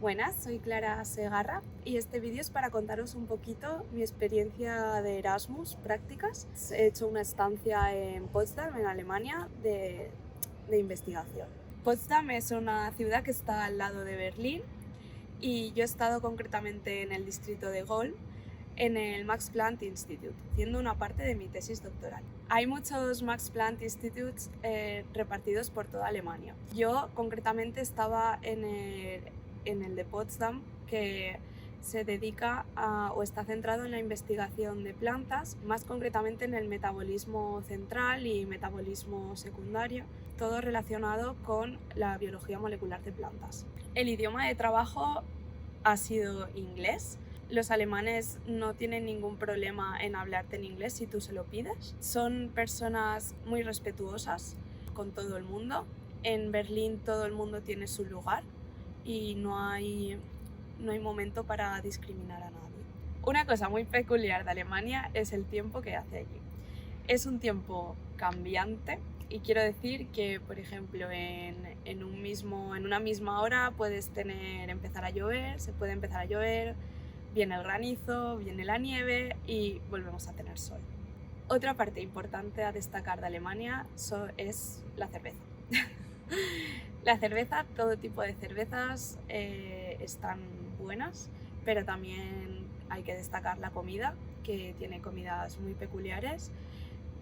Buenas, soy Clara Segarra y este vídeo es para contaros un poquito mi experiencia de Erasmus, prácticas. He hecho una estancia en Potsdam, en Alemania, de investigación. Potsdam es una ciudad que está al lado de Berlín y yo he estado concretamente en el distrito de Golm, en el Max Planck Institute, haciendo una parte de mi tesis doctoral. Hay muchos Max Planck Institutes repartidos por toda Alemania. Yo concretamente estaba en el de Potsdam, que se dedica o está centrado en la investigación de plantas, más concretamente en el metabolismo central y metabolismo secundario, todo relacionado con la biología molecular de plantas. El idioma de trabajo ha sido inglés. Los alemanes no tienen ningún problema en hablarte en inglés si tú se lo pides. Son personas muy respetuosas con todo el mundo. En Berlín todo el mundo tiene su lugar y no hay momento para discriminar a nadie. Una cosa muy peculiar de Alemania es el tiempo que hace allí. Es un tiempo cambiante y quiero decir que, por ejemplo, en una misma hora puedes empezar a llover, se puede empezar a llover, viene el granizo, viene la nieve y volvemos a tener sol. Otra parte importante a destacar de Alemania es la cerveza. La cerveza, todo tipo de cervezas están buenas, pero también hay que destacar la comida, que tiene comidas muy peculiares.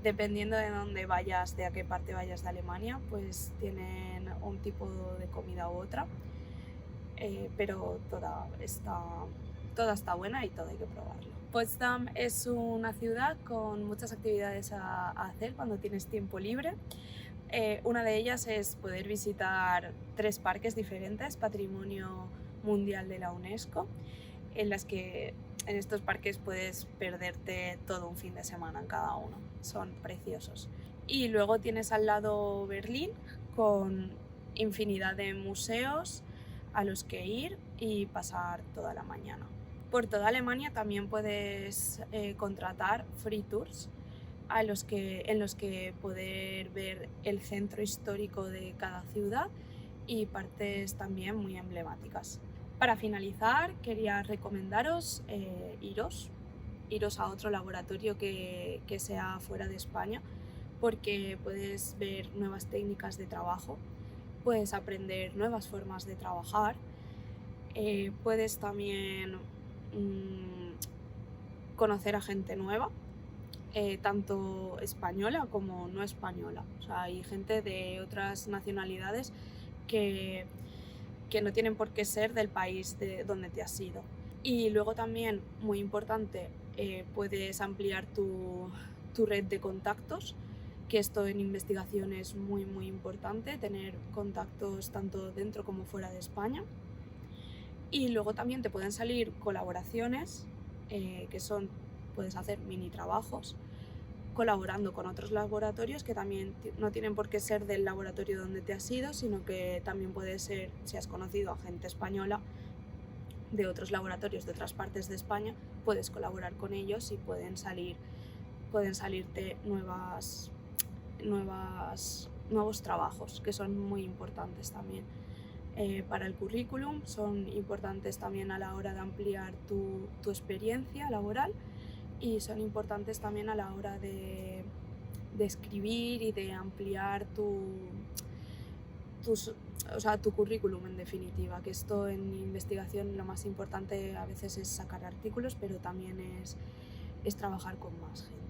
Dependiendo de dónde vayas, de a qué parte vayas de Alemania, pues tienen un tipo de comida u otra, pero toda está buena y todo hay que probarlo. Potsdam es una ciudad con muchas actividades a hacer cuando tienes tiempo libre. Una de ellas es poder visitar 3 parques diferentes, Patrimonio Mundial de la UNESCO, en estos parques puedes perderte todo un fin de semana en cada uno, son preciosos. Y luego tienes al lado Berlín, con infinidad de museos a los que ir y pasar toda la mañana. Por toda Alemania también puedes contratar free tours en los que poder ver el centro histórico de cada ciudad y partes también muy emblemáticas. Para finalizar, quería recomendaros iros a otro laboratorio que sea fuera de España, porque puedes ver nuevas técnicas de trabajo, puedes aprender nuevas formas de trabajar, puedes también conocer a gente nueva, tanto española como no española. O sea, hay gente de otras nacionalidades que no tienen por qué ser del país de donde te has ido. Y luego también, muy importante, puedes ampliar tu red de contactos, que esto en investigación es muy muy importante, tener contactos tanto dentro como fuera de España. Y luego también te pueden salir colaboraciones, puedes hacer mini trabajos colaborando con otros laboratorios que también no tienen por qué ser del laboratorio donde te has ido, sino que también puede ser, si has conocido a gente española de otros laboratorios de otras partes de España, puedes colaborar con ellos y pueden salirte nuevos trabajos, que son muy importantes también. Para el currículum son importantes también a la hora de ampliar tu experiencia laboral, y son importantes también a la hora de escribir y de ampliar tu currículum, en definitiva, que esto en investigación lo más importante a veces es sacar artículos, pero también es trabajar con más gente.